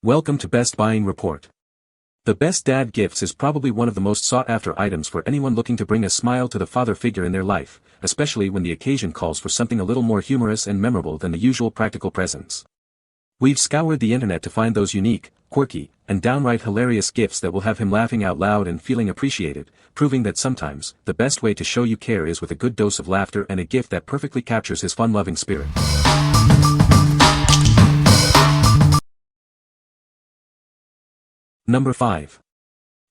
Welcome to Best Buying Report. The Best Dad Gifts is probably one of the most sought-after items for anyone looking to bring a smile to the father figure in their life, especially when the occasion calls for something a little more humorous and memorable than the usual practical presents. We've scoured the internet to find those unique, quirky, and downright hilarious gifts that will have him laughing out loud and feeling appreciated, proving that sometimes, the best way to show you care is with a good dose of laughter and a gift that perfectly captures his fun-loving spirit. Number 5.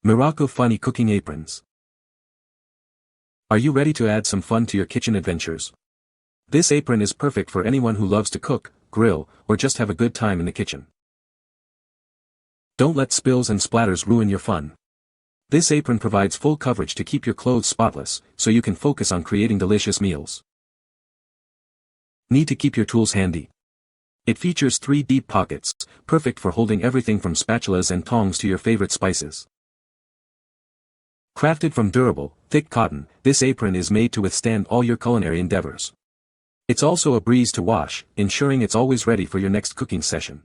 Miracu Funny Cooking Aprons. Are you ready to add some fun to your kitchen adventures? This apron is perfect for anyone who loves to cook, grill, or just have a good time in the kitchen. Don't let spills and splatters ruin your fun. This apron provides full coverage to keep your clothes spotless, so you can focus on creating delicious meals. Need to keep your tools handy? It features 3 deep pockets, perfect for holding everything from spatulas and tongs to your favorite spices. Crafted from durable, thick cotton, this apron is made to withstand all your culinary endeavors. It's also a breeze to wash, ensuring it's always ready for your next cooking session.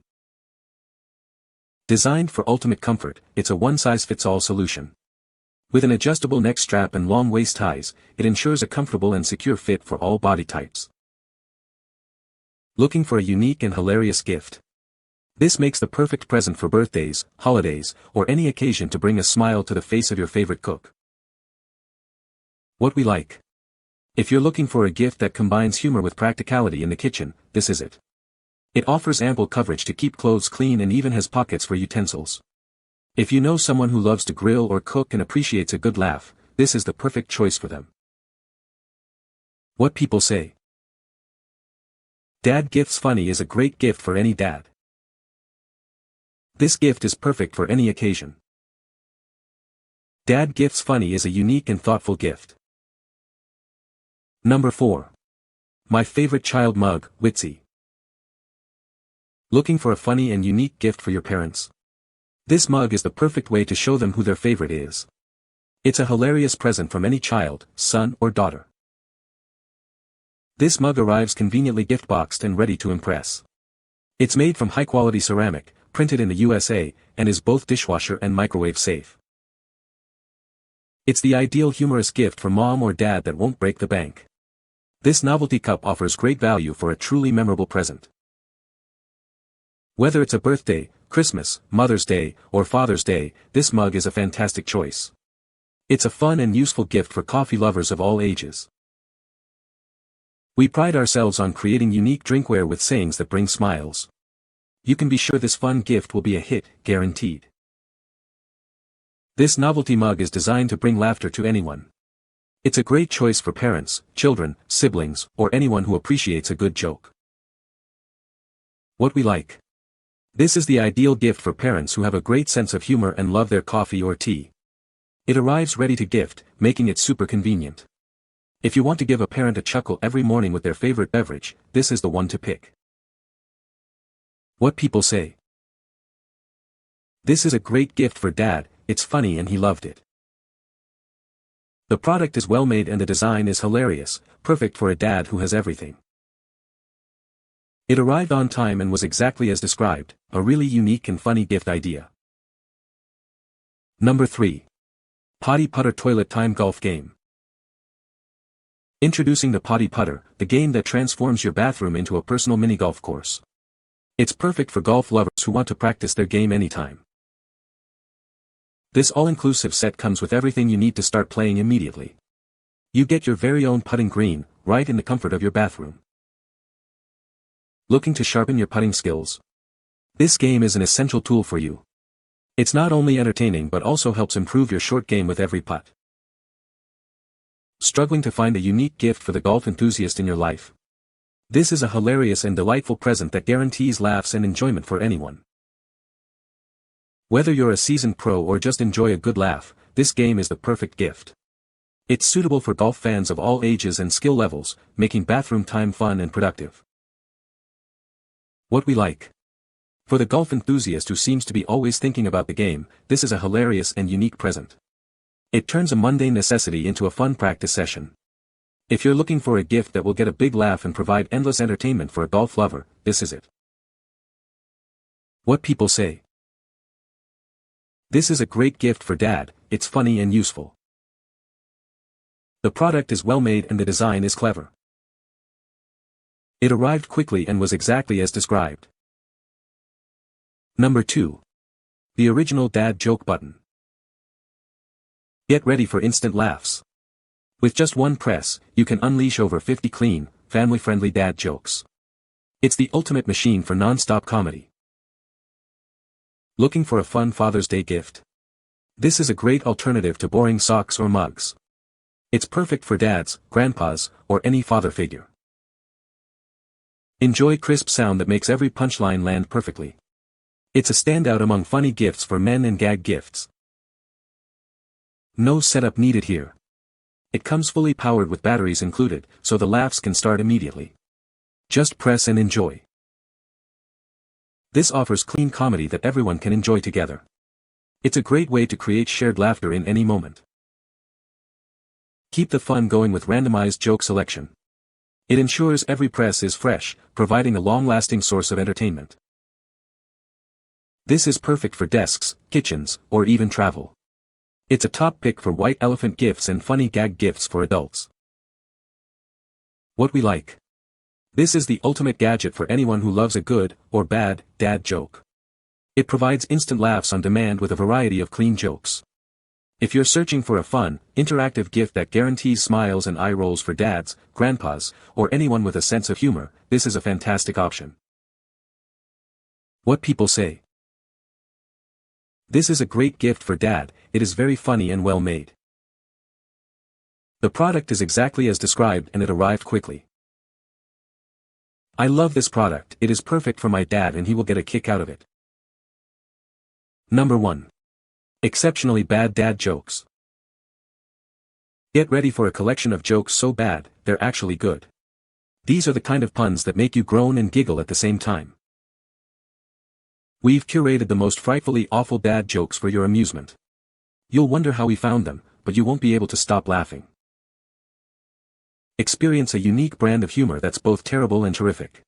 Designed for ultimate comfort, it's a one-size-fits-all solution. With an adjustable neck strap and long waist ties, it ensures a comfortable and secure fit for all body types. Looking for a unique and hilarious gift? This makes the perfect present for birthdays, holidays, or any occasion to bring a smile to the face of your favorite cook. What we like. If you're looking for a gift that combines humor with practicality in the kitchen, this is it. It offers ample coverage to keep clothes clean and even has pockets for utensils. If you know someone who loves to grill or cook and appreciates a good laugh, this is the perfect choice for them. What people say. Dad Gifts Funny is a great gift for any dad. This gift is perfect for any occasion. Dad Gifts Funny is a unique and thoughtful gift. Number 4. My favorite child mug, Wittsy. Looking for a funny and unique gift for your parents? This mug is the perfect way to show them who their favorite is. It's a hilarious present from any child, son or daughter. This mug arrives conveniently gift-boxed and ready to impress. It's made from high-quality ceramic, printed in the USA, and is both dishwasher and microwave safe. It's the ideal humorous gift for mom or dad that won't break the bank. This novelty cup offers great value for a truly memorable present. Whether it's a birthday, Christmas, Mother's Day, or Father's Day, this mug is a fantastic choice. It's a fun and useful gift for coffee lovers of all ages. We pride ourselves on creating unique drinkware with sayings that bring smiles. You can be sure this fun gift will be a hit, guaranteed. This novelty mug is designed to bring laughter to anyone. It's a great choice for parents, children, siblings, or anyone who appreciates a good joke. What we like. This is the ideal gift for parents who have a great sense of humor and love their coffee or tea. It arrives ready to gift, making it super convenient. If you want to give a parent a chuckle every morning with their favorite beverage, this is the one to pick. What people say. This is a great gift for dad, it's funny and he loved it. The product is well made and the design is hilarious, perfect for a dad who has everything. It arrived on time and was exactly as described, a really unique and funny gift idea. Number 3. Potty Putter Toilet Time Golf Game. Introducing the Potty Putter, the game that transforms your bathroom into a personal mini golf course. It's perfect for golf lovers who want to practice their game anytime. This all-inclusive set comes with everything you need to start playing immediately. You get your very own putting green, right in the comfort of your bathroom. Looking to sharpen your putting skills? This game is an essential tool for you. It's not only entertaining but also helps improve your short game with every putt. Struggling to find a unique gift for the golf enthusiast in your life? This is a hilarious and delightful present that guarantees laughs and enjoyment for anyone. Whether you're a seasoned pro or just enjoy a good laugh, this game is the perfect gift. It's suitable for golf fans of all ages and skill levels, making bathroom time fun and productive. What we like. For the golf enthusiast who seems to be always thinking about the game, this is a hilarious and unique present. It turns a mundane necessity into a fun practice session. If you're looking for a gift that will get a big laugh and provide endless entertainment for a golf lover, this is it. What people say. This is a great gift for dad, it's funny and useful. The product is well made and the design is clever. It arrived quickly and was exactly as described. Number 2. The original dad joke button. Get ready for instant laughs. With just one press, you can unleash over 50 clean, family-friendly dad jokes. It's the ultimate machine for non-stop comedy. Looking for a fun Father's Day gift? This is a great alternative to boring socks or mugs. It's perfect for dads, grandpas, or any father figure. Enjoy crisp sound that makes every punchline land perfectly. It's a standout among funny gifts for men and gag gifts. No setup needed here. It comes fully powered with batteries included, so the laughs can start immediately. Just press and enjoy. This offers clean comedy that everyone can enjoy together. It's a great way to create shared laughter in any moment. Keep the fun going with randomized joke selection. It ensures every press is fresh, providing a long-lasting source of entertainment. This is perfect for desks, kitchens, or even travel. It's a top pick for white elephant gifts and funny gag gifts for adults. What we like. This is the ultimate gadget for anyone who loves a good, or bad, dad joke. It provides instant laughs on demand with a variety of clean jokes. If you're searching for a fun, interactive gift that guarantees smiles and eye rolls for dads, grandpas, or anyone with a sense of humor, this is a fantastic option. What people say. This is a great gift for dad, it is very funny and well made. The product is exactly as described and it arrived quickly. I love this product, it is perfect for my dad and he will get a kick out of it. Number 1. Exceptionally bad dad jokes. Get ready for a collection of jokes so bad, they're actually good. These are the kind of puns that make you groan and giggle at the same time. We've curated the most frightfully awful dad jokes for your amusement. You'll wonder how we found them, but you won't be able to stop laughing. Experience a unique brand of humor that's both terrible and terrific.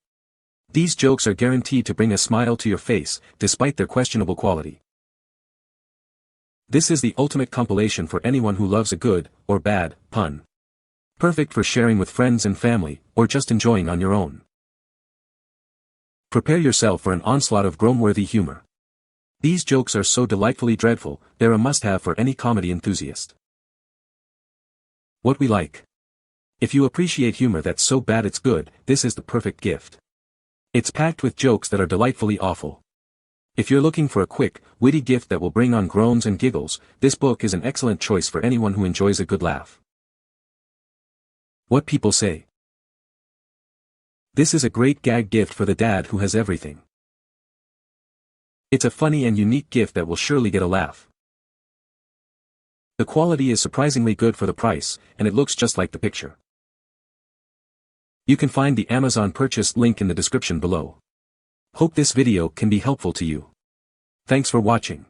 These jokes are guaranteed to bring a smile to your face, despite their questionable quality. This is the ultimate compilation for anyone who loves a good, or bad, pun. Perfect for sharing with friends and family, or just enjoying on your own. Prepare yourself for an onslaught of groan-worthy humor. These jokes are so delightfully dreadful, they're a must-have for any comedy enthusiast. What we like. If you appreciate humor that's so bad it's good, this is the perfect gift. It's packed with jokes that are delightfully awful. If you're looking for a quick, witty gift that will bring on groans and giggles, this book is an excellent choice for anyone who enjoys a good laugh. What people say. This is a great gag gift for the dad who has everything. It's a funny and unique gift that will surely get a laugh. The quality is surprisingly good for the price, and it looks just like the picture. You can find the Amazon purchase link in the description below. Hope this video can be helpful to you. Thanks for watching.